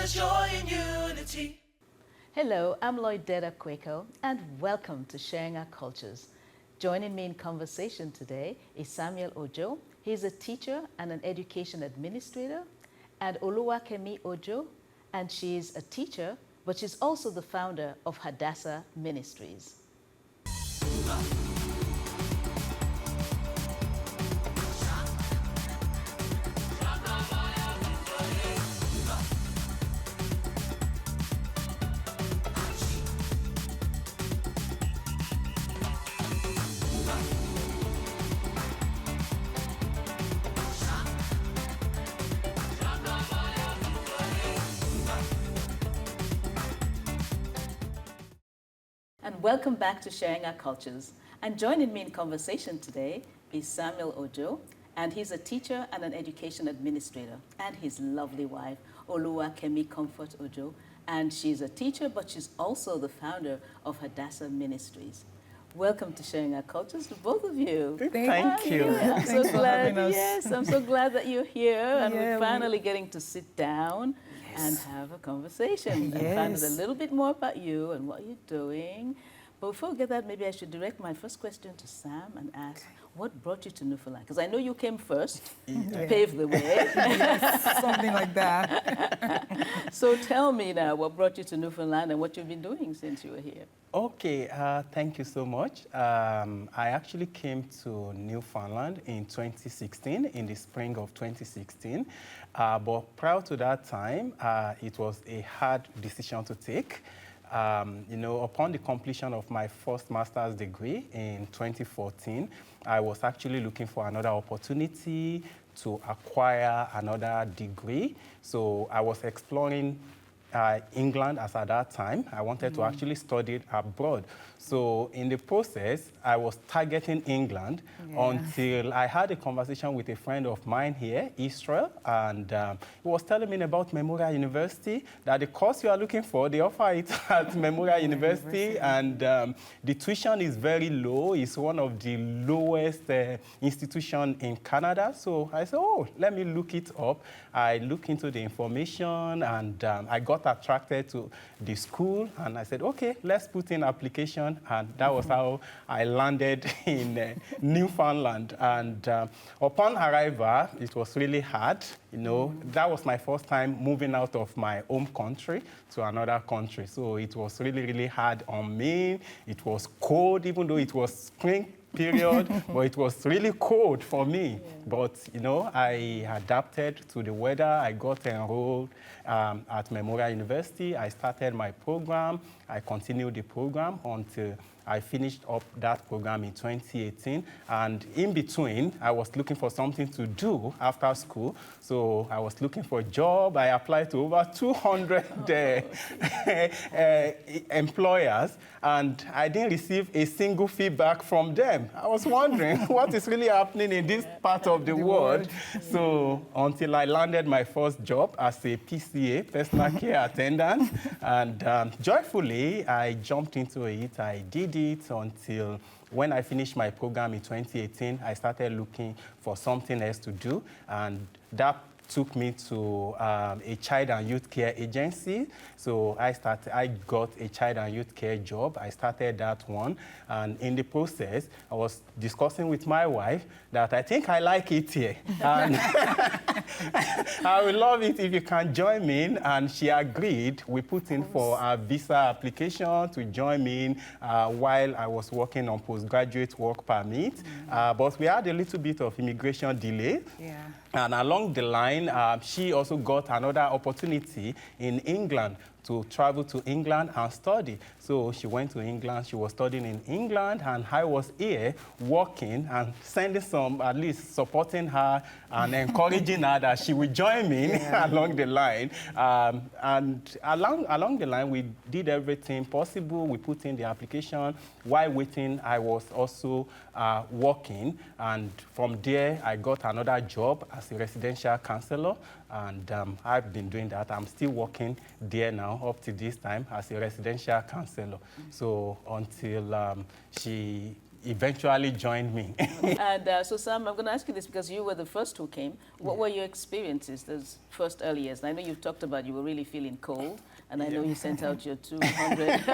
there's joy in unity. Hello, I'm Lloydetta Quaco, and welcome to Sharing Our Cultures. Joining me in conversation today is Samuel Ojo. He's a teacher and an education administrator, and Oluwakemi Ojo, and she's a teacher, but she's also the founder of Hadassah Ministries. And welcome back to Sharing Our Cultures. And joining me in conversation today is Samuel Ojo, and he's a teacher and an education administrator, and his lovely wife, Oluwakemi Comfort Ojo. And she's a teacher, but she's also the founder of Hadassah Ministries. Welcome to Sharing Our Cultures to both of you. Thank you. I'm so Thanks for glad. having us. Yes, I'm so glad that you're here, and Yeah, we're finally getting to sit down and have a conversation and find out a little bit more about you and what you're doing. But before we get that, maybe I should direct my first question to Sam and ask, what brought you to Newfoundland? Because I know you came first to pave the way. Something like that. So tell me now, what brought you to Newfoundland and what you've been doing since you were here? Okay, thank you so much. I actually came to Newfoundland in 2016, in the spring of 2016. But prior to that time, it was a hard decision to take. Upon the completion of my first master's degree in 2014, I was actually looking for another opportunity to acquire another degree. So I was exploring England as at that time. I wanted to actually study it abroad. So in the process, I was targeting England until I had a conversation with a friend of mine here, Israel, and he was telling me about Memorial University, that the course you are looking for, they offer it at Memorial University, and the tuition is very low. It's one of the lowest institutions in Canada. So I said, oh, let me look it up. I looked into the information, and I got attracted to the school, and I said, okay, let's put in application, and that was how I landed in Newfoundland. And upon arrival, it was really hard. That was my first time moving out of my home country to another country. So it was really, really hard on me. It was cold, even though it was spring period, but it was really cold for me. But, I adapted to the weather. I got enrolled at Memorial University. I started my program. I continued the program until I finished up that program in 2018. And in between, I was looking for something to do after school. So I was looking for a job. I applied to over 200 employers, and I didn't receive a single feedback from them. I was wondering what is really happening in this part of the world. So until I landed my first job as a PCA, personal care attendant, and joyfully, I jumped into it. I did it until when I finished my program in 2018, I started looking for something else to do, and that took me to a child and youth care agency. So I got a child and youth care job. I started that one. And in the process, I was discussing with my wife that I think I like it here. And I would love it if you can join me in. And she agreed. We put in for a visa application to join me in while I was working on postgraduate work permit. But we had a little bit of immigration delay. And along the line, she also got another opportunity in England to travel to England and study. So she went to England, she was studying in England, and I was here working and sending some, at least supporting her and encouraging her that she would join me along the line. And along the line, we did everything possible. We put in the application. While waiting, I was also working. And from there, I got another job as a residential counselor. And I've been doing that. I'm still working there now up to this time as a residential counselor. So until she eventually joined me. And so, Sam, I'm going to ask you this because you were the first who came. What were your experiences those first early years? And I know you've talked about you were really feeling cold, and I know you sent out your 200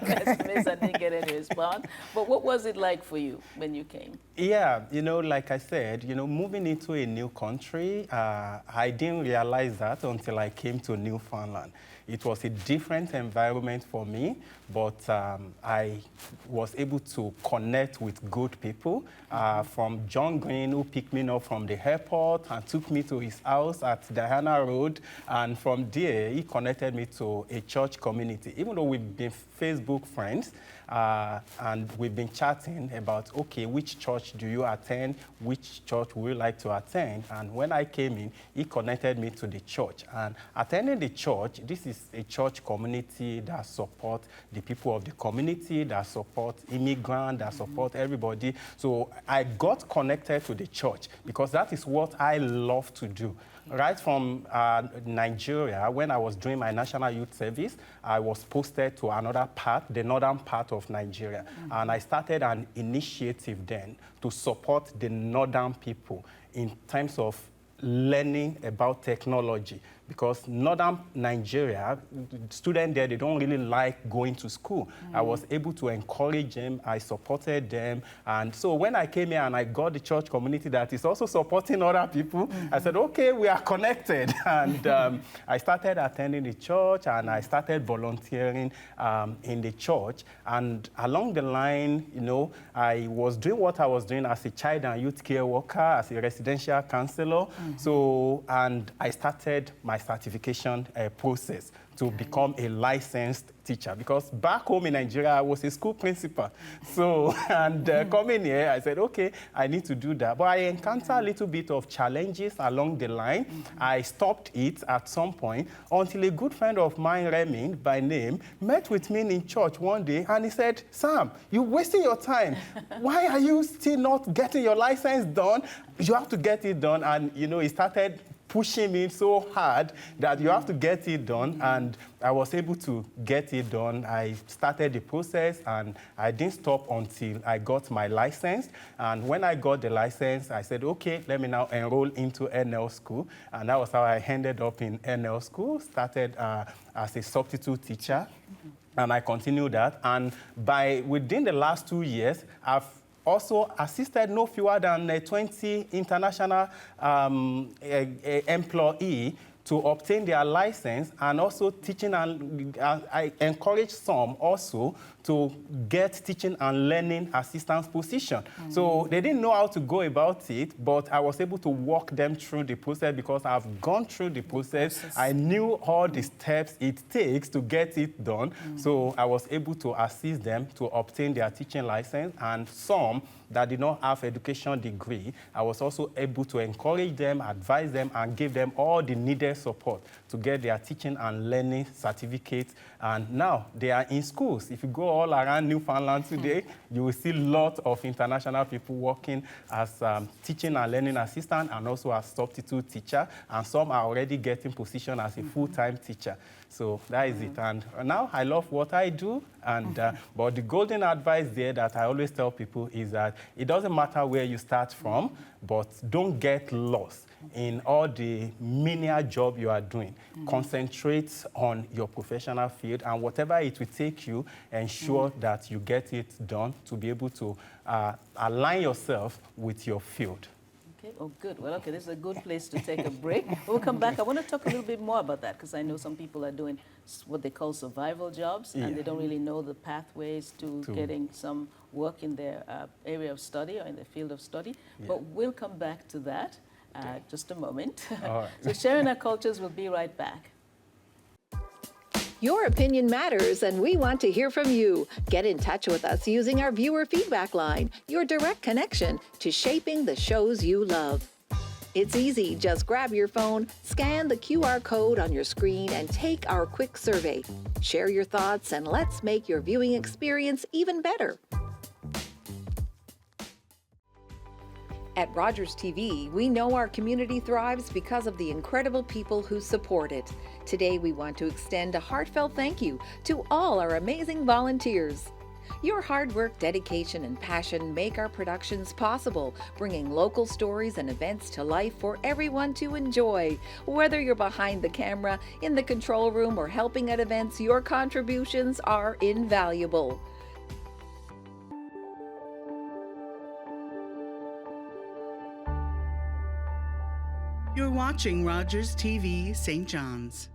resumes and didn't get any response. But what was it like for you when you came? Yeah, like I said, moving into a new country, I didn't realize that until I came to Newfoundland. It was a different environment for me, but I was able to connect with good people. From John Green, who picked me up from the airport and took me to his house at Diana Road. And from there, he connected me to a church community. Even though we've been Facebook friends, and we've been chatting about, okay, which church do you attend? Which church would you like to attend? And when I came in, he connected me to the church. And attending the church, this is a church community that supports the people of the community, that supports immigrants, that support everybody. So I got connected to the church because that is what I love to do. Right from Nigeria, when I was doing my National Youth Service, I was posted to another part, the northern part of Nigeria. And I started an initiative then to support the northern people in terms of learning about technology. Because northern Nigeria, students there, they don't really like going to school. I was able to encourage them, I supported them. And so when I came here and I got the church community that is also supporting other people, I said, okay, we are connected. And I started attending the church and I started volunteering in the church. And along the line, I was doing what I was doing as a child and youth care worker, as a residential counselor. So, and I started my certification process to become a licensed teacher, because back home in Nigeria, I was a school principal. So, and coming here, I said, okay, I need to do that. But I encountered a little bit of challenges along the line. I stopped it at some point until a good friend of mine, Remy, by name, met with me in church one day, and he said, Sam, you're wasting your time. Why are you still not getting your license done? You have to get it done. And, he started pushing me so hard that you have to get it done, and I was able to get it done. I started the process, and I didn't stop until I got my license. And when I got the license, I said, okay, let me now enroll into NL school, and that was how I ended up in NL school, started as a substitute teacher, and I continued that. And within the last 2 years, I've also assisted no fewer than 20 international employees to obtain their license, and also teaching, and I encourage some also to get teaching and learning assistance position. So they didn't know how to go about it, but I was able to walk them through the process because I've gone through the process. I knew all the steps it takes to get it done. So I was able to assist them to obtain their teaching license, and some that did not have education degree, I was also able to encourage them, advise them, and give them all the needed support to get their teaching and learning certificates. And now they are in schools. If you go all around Newfoundland today, you will see lots of international people working as teaching and learning assistant, and also as substitute teacher. And some are already getting position as a full-time teacher. So that is it. And now I love what I do. And but the golden advice there that I always tell people is that it doesn't matter where you start from, but don't get lost in all the menial job you are doing. Concentrate on your professional field, and whatever it will take you, ensure that you get it done to be able to align yourself with your field. Okay, oh, good. Well, okay, this is a good place to take a break. We'll come back. I want to talk a little bit more about that, because I know some people are doing what they call survival jobs, and they don't really know the pathways to getting some work in their area of study or in their field of study. But we'll come back to that just a moment. All right. So sharing our cultures, we'll be right back. Your opinion matters, and we want to hear from you. Get in touch with us using our viewer feedback line, your direct connection to shaping the shows you love. It's easy. Just grab your phone, scan the QR code on your screen, and take our quick survey. Share your thoughts, and let's make your viewing experience even better. At Rogers TV, we know our community thrives because of the incredible people who support it. Today, we want to extend a heartfelt thank you to all our amazing volunteers. Your hard work, dedication, and passion make our productions possible, bringing local stories and events to life for everyone to enjoy. Whether you're behind the camera, in the control room, or helping at events, your contributions are invaluable. You're watching Rogers TV St. John's.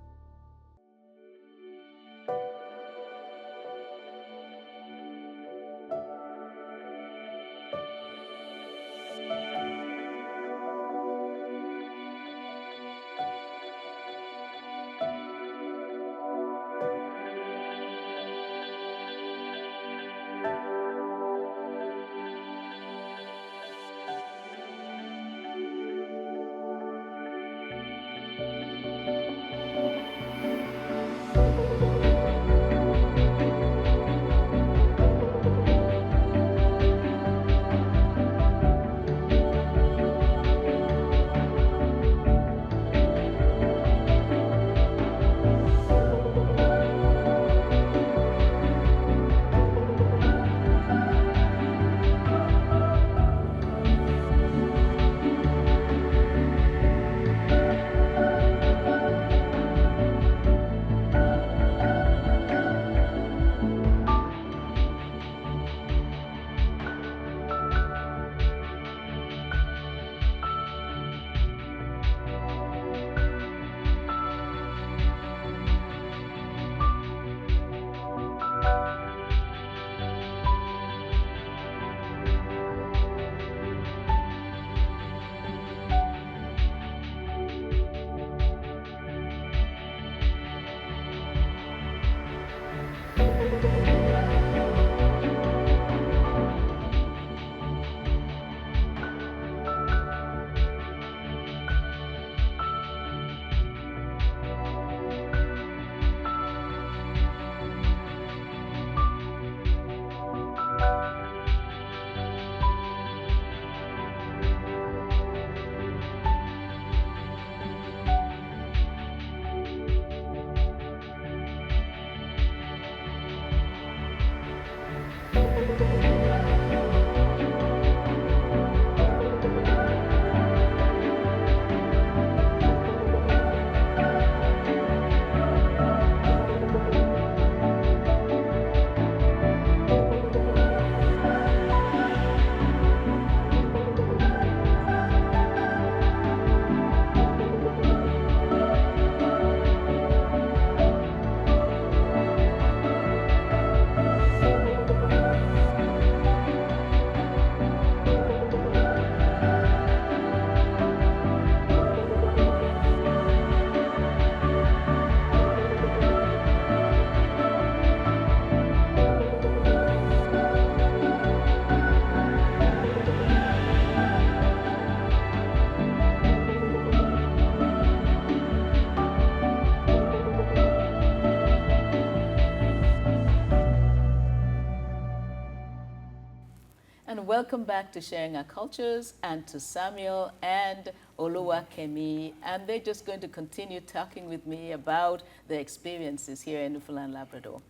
And welcome back to Sharing Our Cultures, and to Samuel and Oluwakemi. And they're just going to continue talking with me about their experiences here in Newfoundland, Labrador.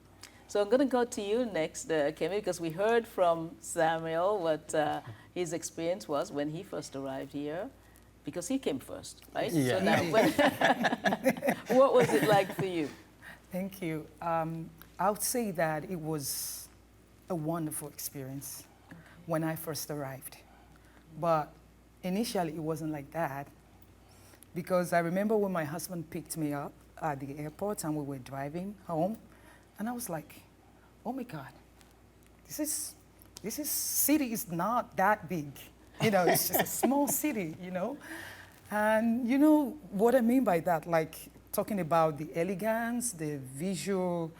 So I'm going to go to you next, Kemi, because we heard from Samuel what his experience was when he first arrived here, because he came first, right? Yeah. So now, what was it like for you? Thank you. I would say that it was a wonderful experience when I first arrived. But initially, it wasn't like that, because I remember when my husband picked me up at the airport and we were driving home, and I was like, oh my God, this city is not that big. You know, it's just a small city, you know? And you know what I mean by that, like talking about the elegance, the visual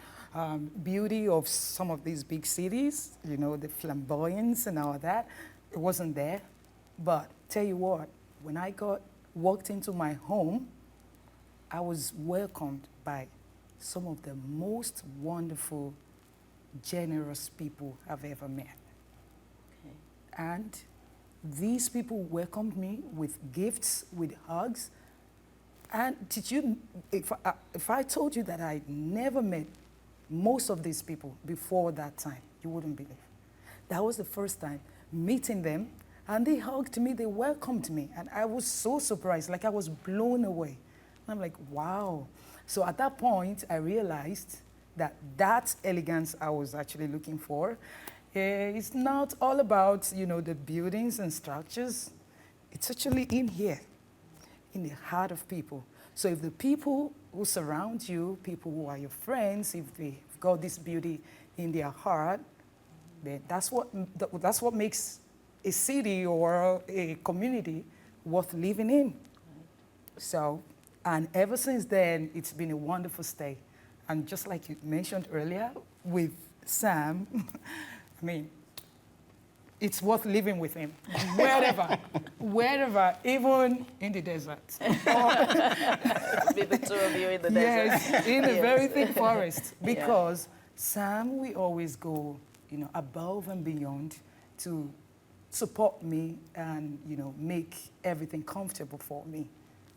beauty of some of these big cities, you know, the flamboyance and all that, it wasn't there. But tell you what, when I walked into my home, I was welcomed by some of the most wonderful, generous people I've ever met. Okay. And these people welcomed me with gifts, with hugs. And if I told you that I never met most of these people before that time, You wouldn't believe. That was the first time meeting them, and they hugged me, they welcomed me, and I was so surprised, like I was blown away. And I'm like, wow. So at that point, I realized that that elegance I was actually looking for, it's not all about, the buildings and structures. It's actually in here, in the heart of people. So if the people who surround you, people who are your friends, if they've got this beauty in their heart, then that's what makes a city or a community worth living in. So, and ever since then, it's been a wonderful stay. And just like you mentioned earlier with Sam, I mean, it's worth living with him, wherever, even in the desert. Be the two of you in the desert. Yes, in a Yes. very thick forest. Because Sam, we always go, above and beyond to support me and, make everything comfortable for me.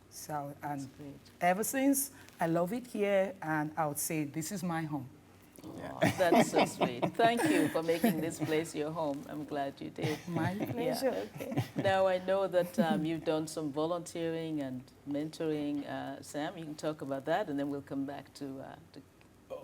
So, and great. ever since, I love it here, and I would say this is my home. Oh, that's so sweet. Thank you for making this place your home. I'm glad you did. My pleasure. Yeah, okay. Now, I know that you've done some volunteering and mentoring. Sam, you can talk about that, and then we'll come back to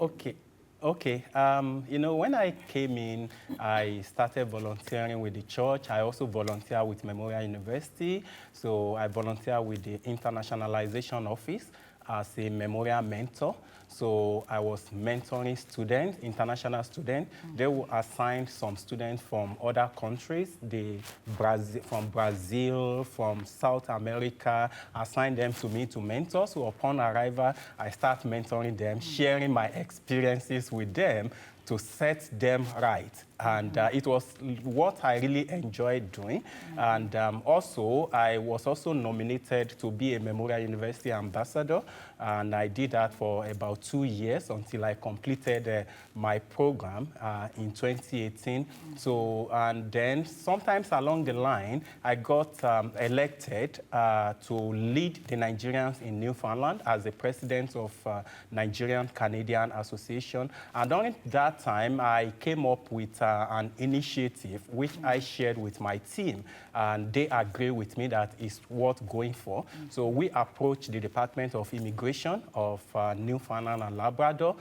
Okay. Okay. When I came in, I started volunteering with the church. I also volunteer with Memorial University. So I volunteer with the Internationalization Office as a memorial mentor. So I was mentoring students, international students. They will assign some students from other countries, from Brazil, from South America, assign them to me to mentor. So upon arrival, I start mentoring them, sharing my experiences with them to set them right. And it was what I really enjoyed doing. And also, I was also nominated to be a Memorial University ambassador. And I did that for about 2 years until I completed my program in 2018. So, and then sometimes along the line, I got elected to lead the Nigerians in Newfoundland as the president of Nigerian Canadian Association. And during that time, I came up with an initiative which I shared with my team, and they agree with me that it's worth going for. So we approached the Department of Immigration of Newfoundland and Labrador.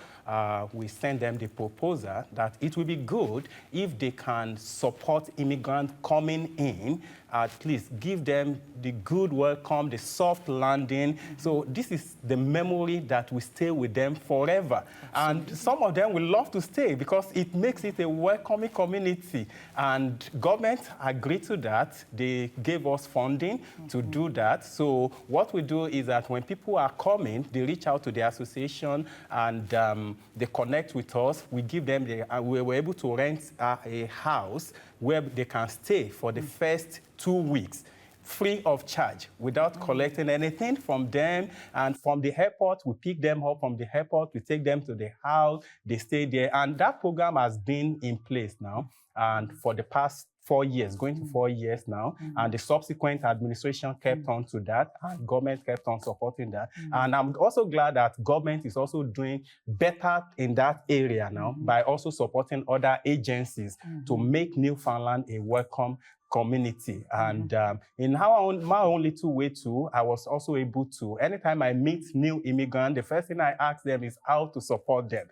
We sent them the proposal that it would be good if they can support immigrants coming in, at least give them the good welcome, the soft landing. So this is the memory that will stay with them forever. Absolutely. And some of them will love to stay because it makes it a welcoming community. And government agreed to that. They gave us funding to do that. So what we do is that when people are coming, they reach out to the association and they connect with us. We give them, we were able to rent a house where they can stay for the first 2 weeks, free of charge, without collecting anything from them. And from the airport, we pick them up from the airport, we take them to the house, they stay there. And that program has been in place now, and for the past 4 years, going to 4 years now, and the subsequent administration kept on to that, and government kept on supporting that. And I'm also glad that government is also doing better in that area now by also supporting other agencies to make Newfoundland a welcome community. And in my own little way too, I was also able to, anytime I meet new immigrants, the first thing I ask them is how to support them.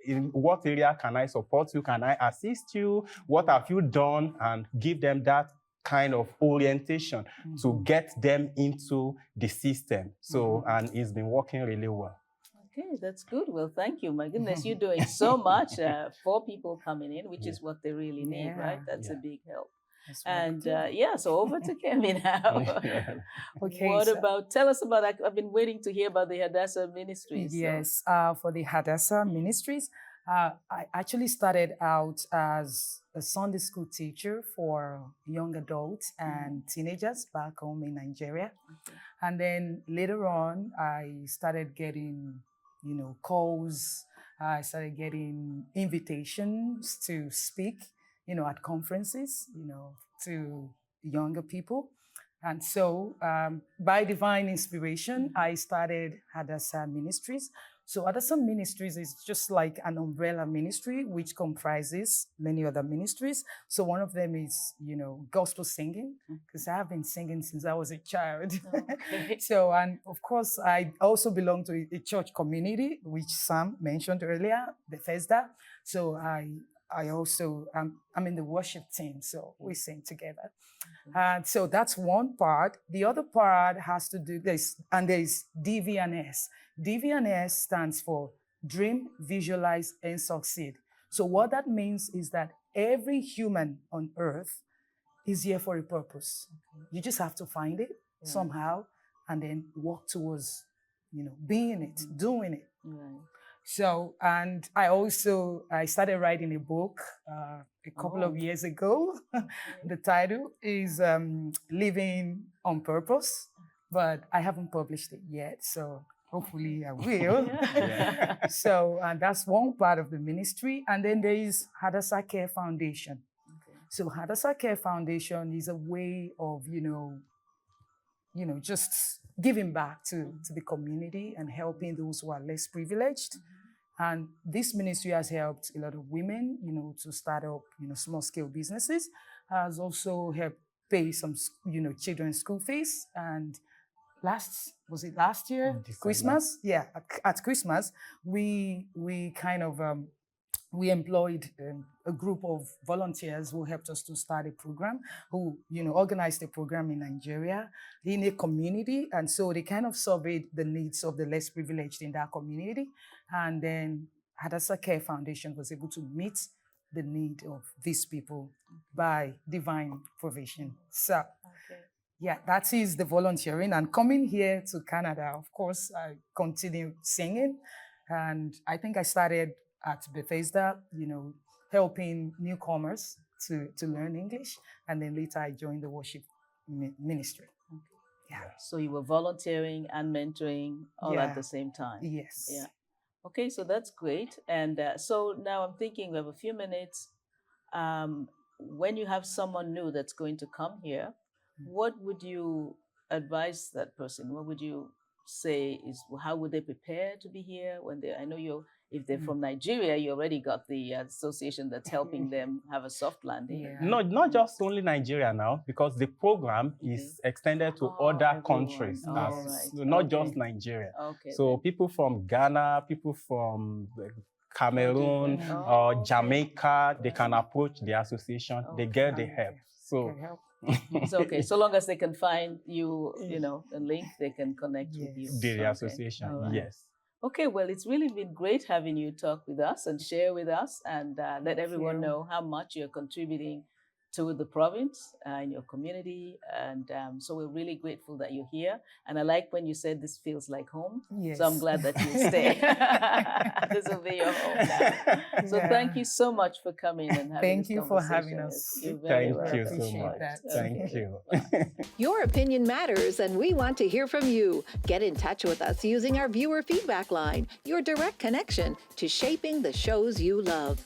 In what area can I support you? Can I assist you? What have you done? And give them that kind of orientation to get them into the system. So, and it's been working really well. Okay, that's good. Well, thank you. My goodness, you're doing so much for people coming in, which is what they really need, right? That's a big help. And so over to Kemi now. Okay. What tell us about, I've been waiting to hear about the Hadassah Ministries. Yes, for the Hadassah Ministries, I actually started out as a Sunday school teacher for young adults and teenagers back home in Nigeria. Okay. And then later on, I started getting, calls. I started getting invitations to speak, at conferences, to younger people. And so by divine inspiration, I started Hadassah Ministries, So Adasan Ministries is just like an umbrella ministry which comprises many other ministries. So one of them is, gospel singing, because I have been singing since I was a child. Okay. So, and of course, I also belong to a church community, which Sam mentioned earlier, Bethesda. So I also, I'm in the worship team, so we sing together. And so that's one part. The other part has to do this, and there's DV&S. DV&S stands for Dream, Visualize, and Succeed. So what that means is that every human on earth is here for a purpose. You just have to find it somehow and then work towards, being it, doing it. Right. So, and I started writing a book a couple of years ago. The title is Living on Purpose, but I haven't published it yet. So hopefully I will. So, and that's one part of the ministry. And then there is Hadassah Care Foundation. So Hadassah Care Foundation is a way of, just giving back to the community and helping those who are less privileged. And this ministry has helped a lot of women, to start up, small scale businesses, has also helped pay some, children's school fees. And last year? December. Christmas? Yeah, at Christmas, we kind of, we employed a group of volunteers who helped us to start a program, who, organized a program in Nigeria, in a community. And so they kind of surveyed the needs of the less privileged in that community. And then Hadassah Care Foundation was able to meet the need of these people by divine provision. So, yeah, that is the volunteering. And coming here to Canada, of course, I continue singing. And I think I started at Bethesda, helping newcomers to learn English. And then later I joined the worship ministry. Yeah. So you were volunteering and mentoring all at the same time. Yes. Yeah. Okay, so that's great. And so now I'm thinking we have a few minutes. When you have someone new that's going to come here, what would you advise that person? What would you say is, how would they prepare to be here when I know if they're from Nigeria, you already got the association that's helping them have a soft landing. Yeah. Not just only Nigeria now, because the program is extended to other countries, not just Nigeria. Okay. So people from Ghana, people from Cameroon or Jamaica, they can approach the association. They get the help. So it's okay. So long as they can find you, the link, they can connect with you. The association, right. Yes. Okay, well, it's really been great having you talk with us and share with us and let everyone know how much you're contributing to the province and your community. And so we're really grateful that you're here. And I like when you said this feels like home. Yes. So I'm glad that you stay. This will be your home now. So thank you so much for coming and having Thank this you for conversation. having us. You're very Thank you so welcome. much. That. Thank you. Your opinion matters, and we want to hear from you. Get in touch with us using our viewer feedback line, your direct connection to shaping the shows you love.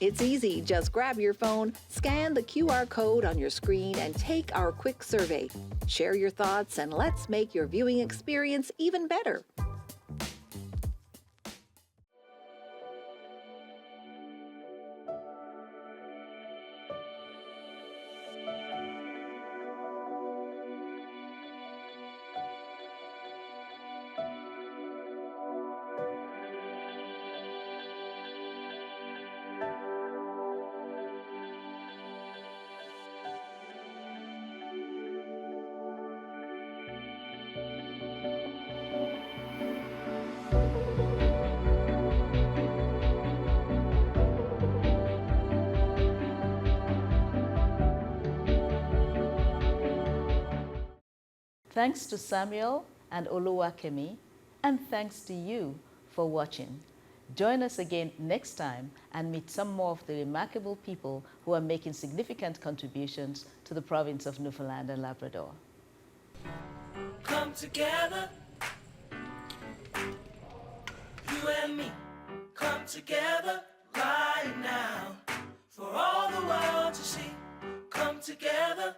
It's easy. Just grab your phone, scan the QR code on your screen, and take our quick survey. Share your thoughts, and let's make your viewing experience even better. Thanks to Samuel and Oluwakemi, and thanks to you for watching. Join us again next time and meet some more of the remarkable people who are making significant contributions to the province of Newfoundland and Labrador. Come together, you and me, come together right now, for all the world to see. Come together.